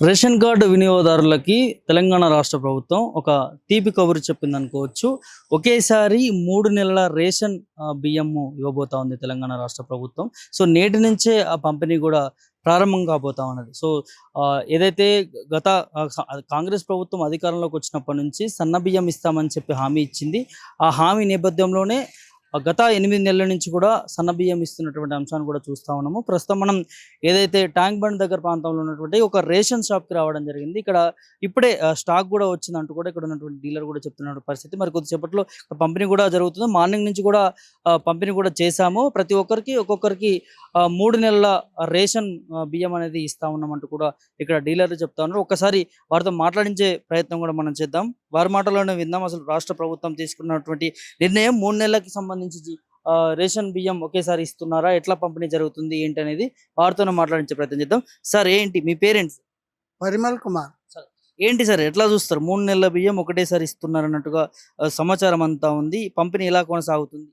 Ration card వినియోగదారులకి Telangana రాష్ట్ర ప్రభుత్వం ఒక తీపి కబురు చెప్పిందనుకోవచ్చు. ఒకేసారి 3 నెలల రేషన్ బియ్యము ఇవ్వబోతా ఉంది తెలంగాణ రాష్ట్ర ప్రభుత్వం. సో, నేటి నుంచే ఆ పంపిణీ గూడా ప్రారంభం కాబోతా ఉన్నది. సో, ఏదైతే గత కాంగ్రెస్ ప్రభుత్వం అధికారంలోకి వచ్చినప్పటి నుంచి సన్న బియ్యం ఇస్తామని చెప్పి హామీ ఇచ్చింది. ఆ హామీ నేపథ్యంలోనే గత 8 నెలల నుంచి కూడా సన్నబియ్యం ఇస్తున్నటువంటి అంశాన్ని కూడా చూస్తా ఉన్నాము. ప్రస్తుతం మనం ఏదైతే ట్యాంక్ బండ్ దగ్గర ప్రాంతంలో ఉన్నటువంటి ఒక రేషన్ షాప్‌కి రావడం జరిగింది. ఇక్కడ ఇప్పుడే స్టాక్ కూడా వచ్చిందంటూ కూడా ఇక్కడ ఉన్నటువంటి డీలర్ కూడా చెప్తున్న పరిస్థితి. మరి కొద్దిసేపట్లో పంపిణీ కూడా జరుగుతుంది. మార్నింగ్ నుంచి కూడా పంపిణీ కూడా చేశాము. ప్రతి ఒక్కరికి ఒక్కొక్కరికి 3 నెలల రేషన్ బియ్యం అనేది ఇస్తా ఉన్నామంటూ కూడా ఇక్కడ డీలర్లు చెప్తా ఉన్నారు. ఒక్కసారి వారితో మాట్లాడించే ప్రయత్నం కూడా మనం చేద్దాం. వారి మాటల్లోనే విందాం. అసలు రాష్ట్ర ప్రభుత్వం తీసుకున్నటువంటి నిర్ణయం 3 నెలలకి సంబంధించి రేషన్ బియ్యం ఒకేసారి ఇస్తున్నారా? ఎట్లా పంపిణీ జరుగుతుంది ఏంటి అనేది వారితోనే మాట్లాడించే ప్రయత్నం చేద్దాం. సార్ ఏంటి మీ పేరెంట్స్? పరిమల్ కుమార్. సార్ ఏంటి సార్ ఎట్లా చూస్తారు? 3 నెలల బియ్యం ఒకటేసారి ఇస్తున్నారు అన్నట్టుగా సమాచారం అంతా ఉంది. పంపిణీ ఎలా కొనసాగుతుంది?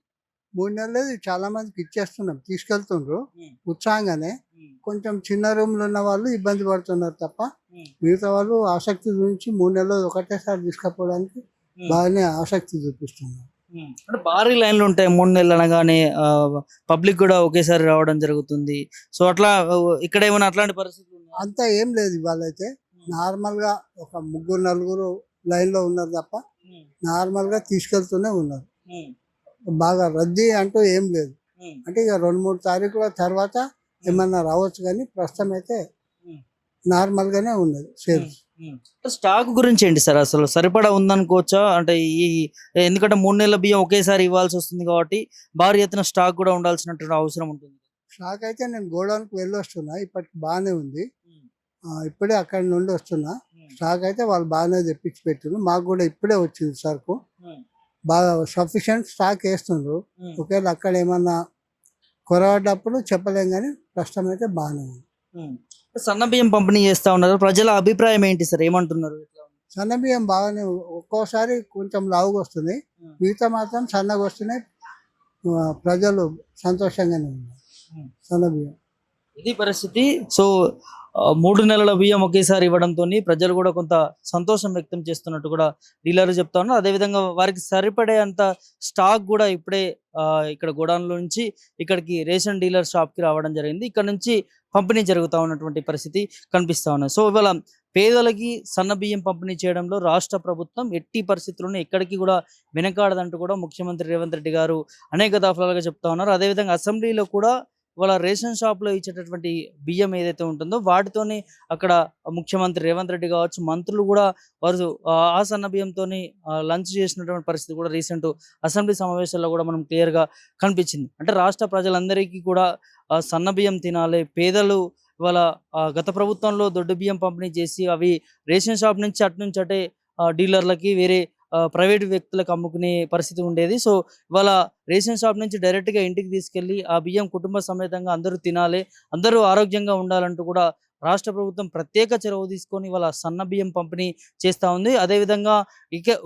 3 నెలలు చాలా మందికి ఇచ్చేస్తున్నాం, తీసుకెళ్తుండ్రు ఉమ్, ఉత్సాహంగానే. ఉమ్, కొంచెం చిన్న రూమ్లో ఉన్న వాళ్ళు ఇబ్బంది పడుతున్నారు తప్ప ఉమ్, మిగతా వాళ్ళు ఆసక్తి గురించి 3 నెలలు ఒకటేసారి తీసుకుపోవడానికి ఉమ్, బాగానే ఆసక్తి చూపిస్తున్నారు. అంటే భారీ లైన్లు ఉంటాయి 3 నెలలు అనగానే. పబ్లిక్ కూడా ఒకేసారి రావడం జరుగుతుంది. సో అట్లా ఇక్కడ ఏమైనా అట్లాంటి పరిస్థితులు ఉన్నాయా? అంతా ఏం లేదు, ఇవాళైతే నార్మల్గా ఒక ముగ్గురు నలుగురు లైన్లో ఉన్నారు తప్ప ఉమ్, నార్మల్గా తీసుకెళ్తూనే ఉన్నారు. ఉమ్, బాగా రద్దీ అంటూ ఏం లేదు. ఉమ్, అంటే ఇక 2-3 తారీఖుల తర్వాత ఏమన్నా రావచ్చు, కానీ ప్రస్తుతం అయితే ఉమ్. నార్మల్గానే ఉన్నది సేల్స్. స్టాక్ గురించి ఏంటి సార్? అసలు సరిపడా ఉందనుకోవచ్చా? అంటే ఎందుకంటే 3 నెలల బియ్యం ఒకేసారి ఇవ్వాల్సి వస్తుంది కాబట్టి భారీ ఎత్తున స్టాక్ కూడా ఉండాల్సినటువంటి అవసరం ఉంటుంది. స్టాక్ అయితే నేను గోడౌన్కి వెళ్ళి వస్తున్నా, ఇప్పటికి బాగానే ఉంది. ఉమ్, ఇప్పుడే అక్కడి నుండి వస్తున్నా. ఉమ్, స్టాక్ అయితే వాళ్ళు బాగానే తెప్పించి పెట్టిండ్రు, మాకు కూడా ఇప్పుడే వచ్చింది సరుకు. ఉమ్, బాగా సఫిషియంట్ స్టాక్ వేస్తుండ్రు. ఉమ్, ఒకవేళ అక్కడ ఏమన్నా కొరవడ్డప్పుడు చెప్పలేం, కానీ ప్రస్తుతం అయితే బాగానే ఉంది. ఉమ్. సన్న బియ్యం పంపిణీ చేస్తా ఉన్నారు. ప్రజల అభిప్రాయం ఏంటి సార్? ఏమంటున్నారు? ఎట్లా ఉంది? సన్న బియ్యం బాగానే ఒక్కోసారి కొంచెం లావుగా వస్తుంది, ఉమ్, మిగతా మాత్రం సన్నగా వస్తున్నాయి. ప్రజలు సంతోషంగానే ఉన్నారు ఉమ్. సన్న బియ్యం. ఇది పరిస్థితి. సో 3 నెలల బియ్యం ఒకేసారి ఇవ్వడంతో ప్రజలు కూడా కొంత సంతోషం వ్యక్తం చేస్తున్నట్టు కూడా డీలర్లు చెప్తా ఉన్నారు. అదేవిధంగా వారికి సరిపడే అంత స్టాక్ కూడా ఇప్పుడే ఇక్కడ గోడౌన్లో నుంచి ఇక్కడికి రేషన్ డీలర్ షాప్కి రావడం జరిగింది. ఇక్కడ నుంచి పంపిణీ జరుగుతూ ఉన్నటువంటి పరిస్థితి కనిపిస్తూ ఉన్నది. సో ఇవాళ పేదలకి సన్న బియ్యం పంపిణీ చేయడంలో రాష్ట్ర ప్రభుత్వం ఎట్టి పరిస్థితుల్లోనూ ఎక్కడికి కూడా వెనకాడదంటూ కూడా ముఖ్యమంత్రి రేవంత్ రెడ్డి గారు అనేక దఫాలుగా చెప్తా ఉన్నారు. అదేవిధంగా అసెంబ్లీలో కూడా వాళ్ళ రేషన్ షాప్లో ఇచ్చేటటువంటి బియ్యం ఏదైతే ఉంటుందో వాటితోని అక్కడ ముఖ్యమంత్రి రేవంత్ రెడ్డి కావచ్చు, మంత్రులు కూడా వారు ఆ సన్న బియ్యంతోని లంచ్ చేసినటువంటి పరిస్థితి కూడా రీసెంట్ అసెంబ్లీ సమావేశాల్లో కూడా మనం క్లియర్గా కనిపించింది. అంటే రాష్ట్ర ప్రజలందరికీ కూడా సన్న బియ్యం తినాలి. పేదలు ఇవాళ గత ప్రభుత్వంలో దొడ్డు బియ్యం పంపిణీ చేసి అవి రేషన్ షాప్ నుంచి అటు నుంచి అటే డీలర్లకి వేరే ప్రైవేటు వ్యక్తులకు అమ్ముకునే పరిస్థితి ఉండేది. సో ఇవాళ రేషన్ షాప్ నుంచి డైరెక్ట్గా ఇంటికి తీసుకెళ్ళి ఆ బియ్యం కుటుంబ సమేతంగా అందరూ తినాలి, అందరూ ఆరోగ్యంగా ఉండాలంటూ కూడా రాష్ట్ర ప్రభుత్వం ప్రత్యేక చొరవ తీసుకొని ఇవాళ సన్న బియ్యం పంపిణీ చేస్తూ ఉంది. అదేవిధంగా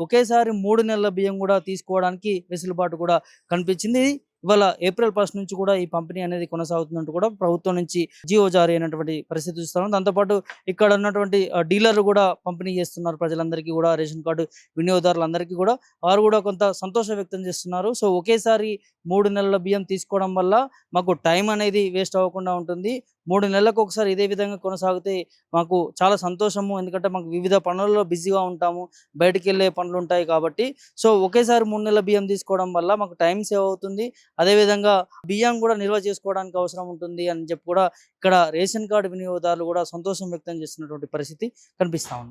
ఒకేసారి 3 నెలల బియ్యం కూడా తీసుకోవడానికి వెసులుబాటు కూడా కనిపించింది. ఇవాళ ఏప్రిల్ 1 నుంచి కూడా ఈ పంపిణీ అనేది కొనసాగుతున్నట్టు కూడా ప్రభుత్వం నుంచి జియో జారీ అయినటువంటి పరిస్థితి చూస్తున్నాం. దాంతోపాటు ఇక్కడ ఉన్నటువంటి డీలర్లు కూడా పంపిణీ చేస్తున్నారు ప్రజలందరికీ కూడా, రేషన్ కార్డు వినియోగదారులందరికీ కూడా. వారు కూడా కొంత సంతోషం వ్యక్తం చేస్తున్నారు. సో ఒకేసారి 3 నెలల బియ్యం తీసుకోవడం వల్ల మాకు టైం అనేది వేస్ట్ అవ్వకుండా ఉంటుంది. 3 నెలలకు ఒకసారి ఇదే విధంగా కొనసాగితే మాకు చాలా సంతోషము. ఎందుకంటే మాకు వివిధ పనులలో బిజీగా ఉంటాము, బయటికి వెళ్ళే పనులు ఉంటాయి కాబట్టి. సో ఒకేసారి 3 నెలల బియ్యం తీసుకోవడం వల్ల మాకు టైం సేవ్ అవుతుంది. అదేవిధంగా బియ్యం కూడా నిల్వ చేసుకోవడానికి అవసరం ఉంటుంది అని చెప్పి కూడా ఇక్కడ రేషన్ కార్డు వినియోగదారులు కూడా సంతోషం వ్యక్తం చేస్తున్నటువంటి పరిస్థితి కనిపిస్తా ఉంది.